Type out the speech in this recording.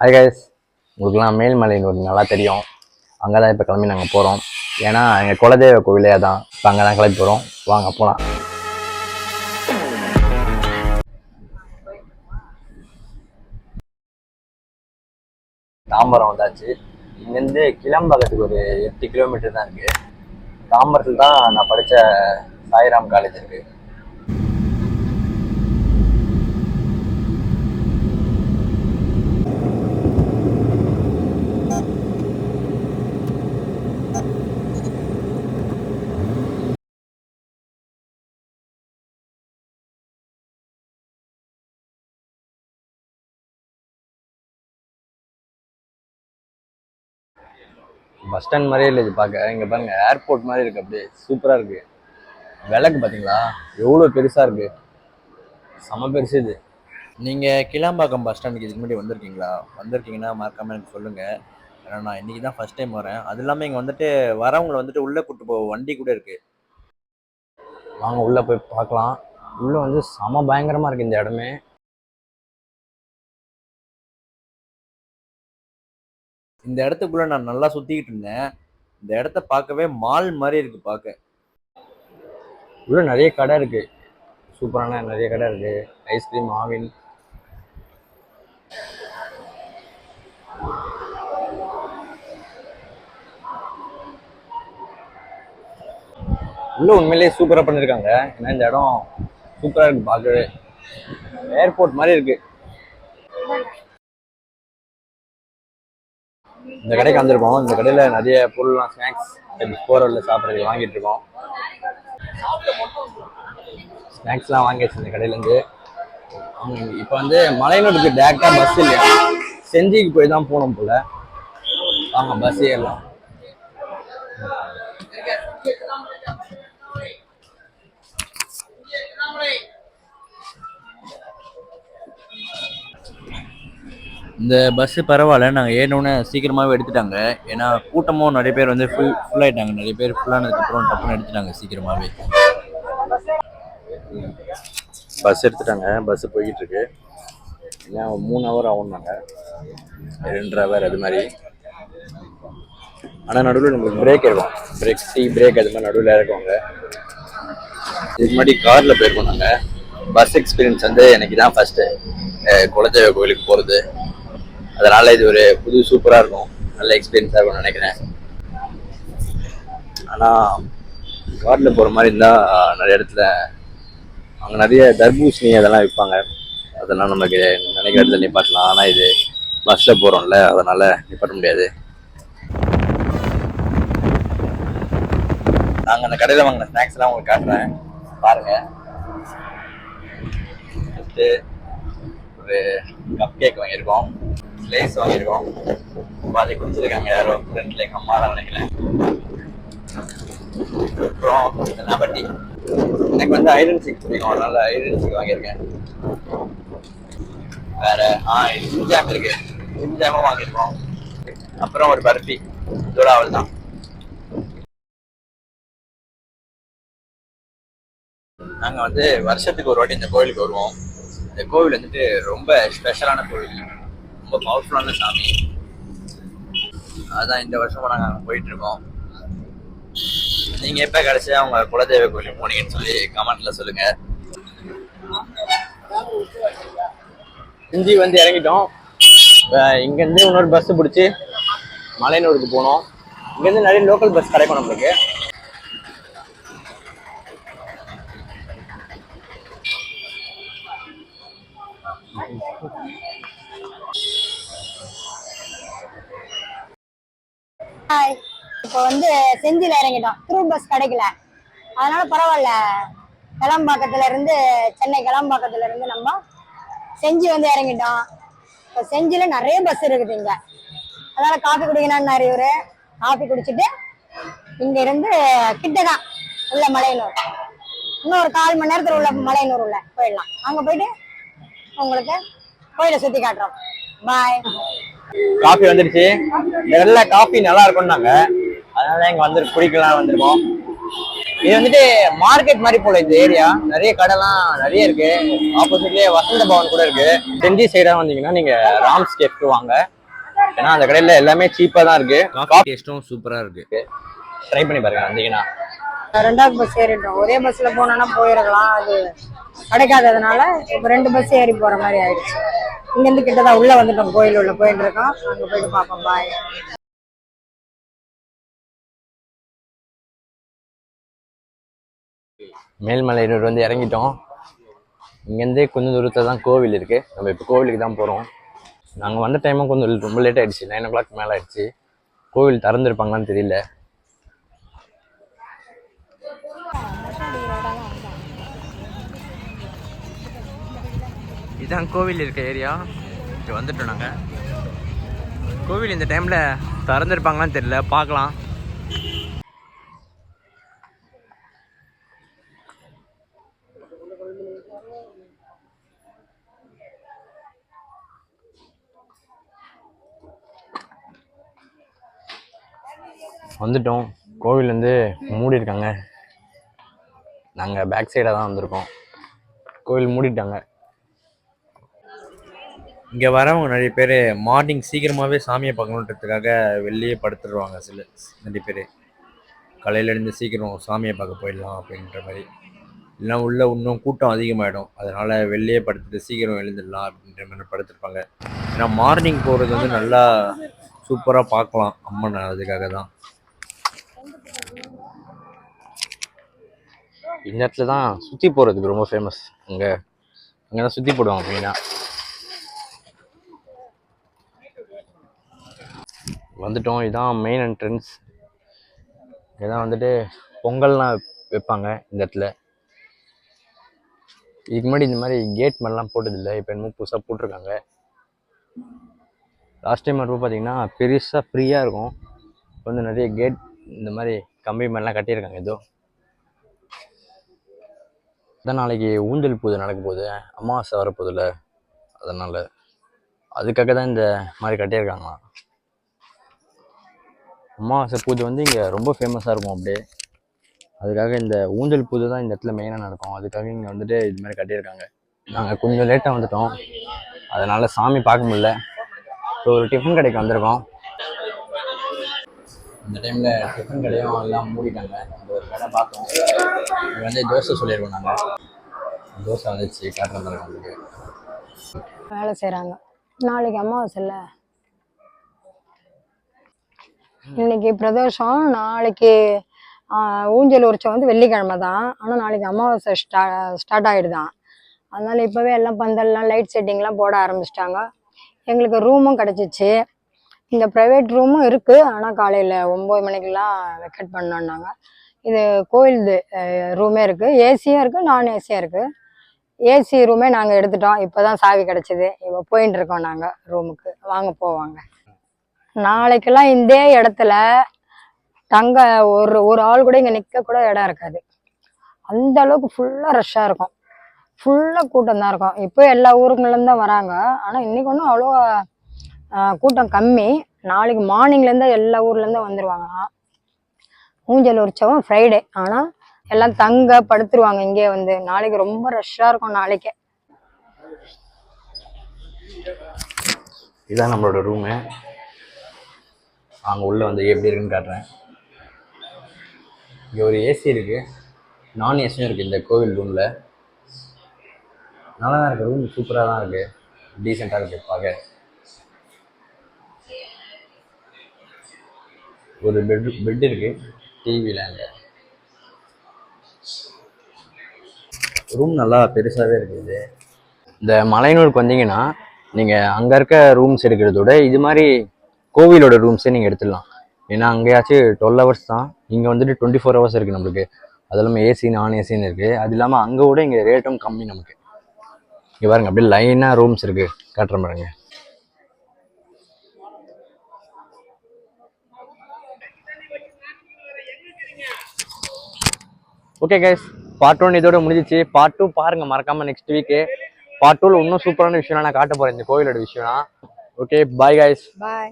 Hi guys, உங்களுக்குலாம் மேல்மலைன்னு நல்லா தெரியும். அங்கே தான் இப்போ கிளம்பி நாங்கள் போகிறோம். ஏன்னா எங்கள் குலதெய்வ கோவிலே தான். இப்போ அங்கே தான் கிளம்பி போகிறோம். வாங்க போகலாம். தாம்பரம் வந்தாச்சு. இங்கேருந்து கிளம்பாக்கத்துக்கு ஒரு 8 கிலோமீட்டர் தான் இருக்குது. தாம்பரத்தில் தான் நான் படித்த சாய்ராம் காலேஜ் இருக்குது. பஸ் ஸ்டாண்ட் மாதிரியே இல்லை இது பார்க்க. இங்கே பாருங்க, ஏர்போர்ட் மாதிரி இருக்குது. அப்படியே சூப்பராக இருக்குது. விளக்கு பார்த்தீங்களா எவ்வளோ பெருசாக இருக்குது. செம பெருசு இது. நீங்கள் கிளாம்பாக்கம் பஸ் ஸ்டாண்டுக்கு இதுக்கு முன்னாடி வந்திருக்கீங்கன்னா மறக்காமல் எனக்கு சொல்லுங்கள். ஏன்னா நான் இன்றைக்கி தான் ஃபஸ்ட் டைம் வரேன். அது இல்லாமல் இங்கே வந்துட்டு வரவங்களை வந்துட்டு உள்ளே கூப்பிட்டு போக வண்டி கூட இருக்குது. வாங்க உள்ளே போய் பார்க்கலாம். உள்ளே வந்து செம பயங்கரமாக இருக்குது இந்த இடமே. இந்த இடத்துக்குள்ளே நான் நல்லா சுற்றிக்கிட்டு இருந்தேன். இந்த இடத்த பார்க்கவே மால் மாதிரி இருக்குது பார்க்க. உள்ள நிறைய கடை இருக்குது. சூப்பரான நிறைய கடை இருக்குது. ஐஸ்கிரீம், ஆவின். உள்ள உண்மையிலேயே சூப்பராக பண்ணியிருக்காங்க. ஏன்னா இந்த இடம் சூப்பராக இருக்குது பார்க்கவே. ஏர்போர்ட் மாதிரி இருக்குது. இந்த கடைக்கு வந்திருக்கோம். இந்த கடையில் நிறைய பொருள்லாம் ஸ்நாக்ஸ் போகிற வழியில் சாப்பிட்றதுக்கு வாங்கிட்டு இருக்கோம். ஸ்நாக்ஸ்லாம் வாங்கியாச்சு இந்த கடையிலேருந்து. இப்போ வந்து மலையனூருக்கு டேரெக்டாக பஸ் இல்லையா, செஞ்சிக்கு போய் தான் போகணும் போல். வாங்க பஸ் ஏறலாம். இந்த பஸ்ஸு பரவாயில்ல, நாங்கள் ஏறினோன்னே சீக்கிரமாகவே எடுத்துட்டாங்க. ஏன்னா கூட்டமும் நிறைய பேர் வந்து ஃபுல் ஆகிட்டாங்க. நிறைய பேர் ஃபுல்லானதுக்கப்புறம் டப்புன்னு எடுத்துட்டாங்க சீக்கிரமாகவே. பஸ் எடுத்துட்டாங்க. பஸ்ஸு போய்கிட்டு இருக்கு. ஏன்னா 3 ஹவர் ஆகும்னாங்க, 2 ஹவர் அது மாதிரி. ஆனால் நடுவில் நம்மளுக்கு பிரேக் இருக்கும். பிரேக் அது மாதிரி நடுவில் இருக்குவாங்க. இதுக்கு முன்னாடி காரில் போயிருக்கோம் நாங்கள். பஸ் எக்ஸ்பீரியன்ஸ் வந்து எனக்கு தான் ஃபஸ்ட்டு குலதெய்வ கோவிலுக்கு போகிறது. அதனால் இது ஒரு புது சூப்பராக இருக்கும். நல்ல எக்ஸ்பீரியன்ஸாக இருக்கும்னு நினைக்கிறேன். ஆனால் காரில் போகிற மாதிரி இருந்தால் நிறைய இடத்துல அங்கே நிறைய தர்பூசணி அதெல்லாம் விற்பாங்க. அதெல்லாம் நமக்கு நினைக்கிற இடத்துல நிப்பாட்டலாம். ஆனால் இது பஸ்ஸில் போகிறோம்ல, அதனால் நிப்பாட்ட முடியாது. நாங்கள் அந்த கடையில் வாங்கின ஸ்நாக்ஸ்லாம் உங்களுக்கு காட்டுறேன் பாருங்கள். ஃபஸ்ட்டு ஒரு கப் கேக் வாங்கியிருக்கோம், லேஸ் வாங்கியிருக்கோம். பாதி குடிச்சிருக்காங்க யாரோ ஃப்ரெண்டில், எங்கள் அம்மா தான் நினைக்கிறேன். அப்புறம் நபட்டி. எனக்கு வந்து ஐரன் சிக்ஸ் பிடிக்கும், அதனால ஐரன் சிக்ஸ் வாங்கியிருக்கேன். வேற ஜாம் இருக்கு, ஜாமும் வாங்கியிருக்கோம். அப்புறம் ஒரு பர்ஃபி. இதோட அவள் தான். நாங்கள் வந்து வருஷத்துக்கு ஒரு வாட்டி இந்த கோவிலுக்கு வருவோம். இந்த கோவில் வந்துட்டு ரொம்ப ஸ்பெஷலான கோவில், ரொம்ப பவர்ஃபுல்லான சாமி. அதான் இந்த வருஷமா நாங்கள் அங்கே போயிட்டு இருக்கோம். நீங்கள் எப்போ கடைசியாக அவங்க குலதெய்வ கோயிலுக்கு போனீங்கன்னு சொல்லி கமெண்ட்ல சொல்லுங்க. செஞ்சி வந்து இறங்கிட்டோம். இங்கேருந்து இன்னொரு பஸ் பிடிச்சி மலையனூருக்கு போனோம். இங்கேருந்து நிறைய லோக்கல் பஸ் கிடைக்கும் நம்மளுக்கு. இப்போ வந்து செஞ்சில இறங்கிட்டோம். த்ரூ பஸ் கிடைக்கல, அதனால பரவாயில்ல. கிளம்பாக்கத்துல இருந்து சென்னை கிளம்பாக்கத்துல இருந்து நம்ம செஞ்சி வந்து இறங்கிட்டோம். இப்போ செஞ்சில நிறைய பஸ் இருக்குது இங்க. அதனால காஃபி குடிக்கணும்னாரு இவரு. காஃபி குடிச்சிட்டு இங்க இருந்து கிட்டதான் உள்ள மலையனூர். இன்னும் ஒரு 1/4 மணி நேரத்துல உள்ள மலையனூர் உள்ள போயிடலாம். அங்க போயிட்டு உங்களுக்கு கோயிலை சுத்தி காட்டுறோம். பாய். காஃபி வந்துருச்சு. நல்ல காஃபி நல்லா இருக்கும்னாங்க, அதனால இங்க வந்து குடிக்கலாம் வந்திருக்கோம். இது வந்துட்டு மார்க்கெட் மாதிரி போல இந்த ஏரியா, நிறைய கடைலாம் நிறைய இருக்கு. ஆப்போசிட்லயே வசந்த பவன் கூட இருக்கு. செஞ்சி சைடா வந்தீங்கன்னா நீங்க ராம்ஸ் கேஃப்க்கு வாங்க. ஏன்னா அந்த கடையில எல்லாமே சீப்பா தான் இருக்கு. காஃபி டேஸ்டும் சூப்பரா இருக்கு. ட்ரை பண்ணி பாருங்க வந்தீங்கன்னா. ரெண்டாவது பஸ் ஏறிட்டோம். ஒரே பஸ்ல போனோம்னா போயிருக்கலாம், அது கிடைக்காததுனால இப்ப 2 பஸ் ஏறி போற மாதிரி ஆயிடுச்சு. இங்க இருந்து கிட்டதான் உள்ள வந்துட்டோம், கோயில் உள்ள போயிட்டு இருக்கோம். அங்க போயிட்டு பார்ப்போம். பாய். மேல்மலையனூர் வந்து இறங்கிட்டோம். இங்கேருந்தே கொஞ்சம் தூரத்தில் தான் கோவில் இருக்கு. நம்ம இப்போ கோவிலுக்கு தான் போகிறோம். நாங்கள் வந்த டைமும் கொஞ்சம் ரொம்ப லேட் ஆயிடுச்சு. 9 o'clock மேலே ஆயிடுச்சு. கோவில் திறந்துருப்பாங்களான்னு தெரியல. இதுதான் கோவில் இருக்க ஏரியா. இங்கே வந்துட்டோம் நாங்கள். கோவில் இந்த டைமில் திறந்துருப்பாங்களான்னு தெரியல, பார்க்கலாம். வந்துட்டோம். கோவில் வந்து மூடி இருக்காங்க. நாங்கள் பேக் சைடாக தான் வந்திருக்கோம். கோவில் மூடிட்டாங்க. இங்கே வரவங்க நிறைய பேர் மார்னிங் சீக்கிரமாகவே சாமியை பார்க்கணுன்றதுக்காக வெளியே படுத்துடுவாங்க. நிறைய பேர் காலையிலேருந்து சீக்கிரம் சாமியை பார்க்க போயிடலாம் அப்படின்ற மாதிரி. இல்லைனா உள்ளே இன்னும் கூட்டம் அதிகமாகிடும், அதனால் வெளியே படுத்துட்டு சீக்கிரம் எழுந்துடலாம் அப்படின்ற மாதிரி படுத்துருப்பாங்க. ஏன்னா மார்னிங் போகிறது வந்து நல்லா சூப்பராக பார்க்கலாம் அம்மன், அதுக்காக தான். இந்த இடத்துல தான் சுற்றி போகிறதுக்கு ரொம்ப ஃபேமஸ். அங்கே தான் சுற்றி போடுவாங்க மெயினாக. வந்துட்டோம். இதுதான் மெயின் என்ட்ரன்ஸ். இதான் வந்துட்டு பொங்கல்லாம் வைப்பாங்க இந்த இடத்துல. இதுக்கு முன்னாடி இந்த மாதிரி கேட் மாதிரிலாம் போட்டதில்லை, இப்போ என்னமோ புதுசாக போட்டிருக்காங்க. லாஸ்ட் டைம் வரப்போ பார்த்தீங்கன்னா பெருசாக ஃப்ரீயாக இருக்கும். இப்போ வந்து நிறைய கேட் இந்த மாதிரி கம்பி மாதிரிலாம் கட்டியிருக்காங்க. ஏதோ அதான் நாளைக்கு ஊஞ்சல் பூஜை நடக்க போகுது, அமாவாசை வரப்போதில்ல, அதனால் அதுக்காக தான் இந்த மாதிரி கட்டியிருக்காங்களாம். அமாவாசை பூஜை வந்து இங்கே ரொம்ப ஃபேமஸாக இருக்கும் அப்படியே. அதுக்காக இந்த ஊஞ்சல் பூஜை தான் இந்த இடத்துல மெயினாக நடக்கும். அதுக்காக இங்கே வந்துட்டு இது மாதிரி கட்டியிருக்காங்க. நாங்கள் கொஞ்சம் லேட்டாக வந்துட்டோம், அதனால் சாமி பார்க்க முடியல. ஸோ ஒரு டிஃபன் கடைக்கு வந்திருக்கோம். இந்த டைமில் டிஃபன் கடையும் எல்லாம் மூடிட்டாங்க. அந்த ஒரு கடை பார்த்தோம். இங்கே வந்து தோசை சொல்லியிருக்கோம். நாங்கள் தோசை வந்துச்சு, காட்டுற மாதிரி உங்களுக்கு வேலை செய்கிறாங்க. நாளைக்கு அமாவாசை இல்லை, இன்னைக்கு பிரதோஷம், நாளைக்கு ஊஞ்சல் உற்சவம் வந்து வெள்ளிக்கிழமை தான். ஆனால் நாளைக்கு அமாவாசை ஸ்டார்ட் ஆகிடுதான். அதனால் இப்போவே எல்லாம் பந்தல்லாம் லைட் செட்டிங்லாம் போட ஆரம்பிச்சிட்டாங்க. எங்களுக்கு ரூமும் கிடச்சிச்சு. இந்த ப்ரைவேட் ரூமும் இருக்குது, ஆனால் காலையில் 9 மணிக்கெலாம் வெக்கேட் பண்ணோன்னாங்க. இது கோயில் ரூமே இருக்குது, ஏசியும் இருக்குது, நான் ஏசியும் இருக்குது. ஏசி ரூமே நாங்கள் எடுத்துட்டோம். இப்போ தான் சாவி கிடச்சிது. இப்போ போயின்னு இருக்கோம் நாங்கள் ரூமுக்கு. வாங்க போவாங்க. நாளைக்கெல்லாம் இந்த இடத்துல தங்க ஒரு ஆள் கூட இங்கே நிற்க கூட இடம் இருக்காது. அந்த அளவுக்கு ஃபுல்லாக ரஷ்ஷாக இருக்கும், ஃபுல்லாக கூட்டம் தான் இருக்கும். இப்போ எல்லா ஊருங்களும் தான் வராங்க, ஆனால் இன்னைக்கு ஒன்றும் அவ்வளோ கூட்டம் கம்மி. நாளைக்கு மார்னிங்லேருந்து எல்லா ஊர்லேருந்து வந்துடுவாங்க. ஊஞ்சல் உற்சவம் ஃப்ரைடே, ஆனால் எல்லாம் தங்க படுத்துருவாங்க இங்கே வந்து. நாளைக்கு ரொம்ப ரஷ்ஷாக இருக்கும் நாளைக்கே. இதுதான் நம்மளோட ரூமு. அங்கே உள்ளே வந்து எப்படி இருக்குன்னு காட்டுறேன். இங்கே ஒரு ஏசி இருக்குது, நான் ஏசியும் இருக்குது இந்த கோவில் ரூமில். நல்லா தான் இருக்குது, ரூம் சூப்பராக தான் இருக்குது, டீசெண்டாக இருக்குது பார்க்க. ஒரு பெட் இருக்குது, டிவியில். அங்கே ரூம் நல்லா பெருசாகவே இருக்குது. இந்த மலையனூருக்கு வந்தீங்கன்னா நீங்கள் அங்கே இருக்க ரூம்ஸ் எடுக்கிறத விட இது மாதிரி கோவிலோட ரூம்ஸே நீங்கள் எடுத்துடலாம். ஏன்னா அங்கேயாச்சும் 12 hours தான், இங்கே வந்துட்டு 24 hours இருக்குது நம்மளுக்கு. அது இல்லாமல் ஏசி நான் ஏசின்னு இருக்குது. அது இல்லாமல் அங்கே விட இங்கே ரேட்டும் கம்மி நமக்கு. இங்கே பாருங்க, அப்படியே லைனாக ரூம்ஸ் இருக்குது, காட்டுற பாருங்க. ஓகே கைஸ், பார்ட் 1 இதோட முடிஞ்சிச்சு. பார்ட் 2 பாருங்க மறக்காம நெக்ஸ்ட் வீக்கு. பார்ட் 2ல இன்னும் சூப்பரான விஷயம் நான் காட்ட போறேன், இந்த கோயிலோட விஷயம். Okay, bye guys. பாய்.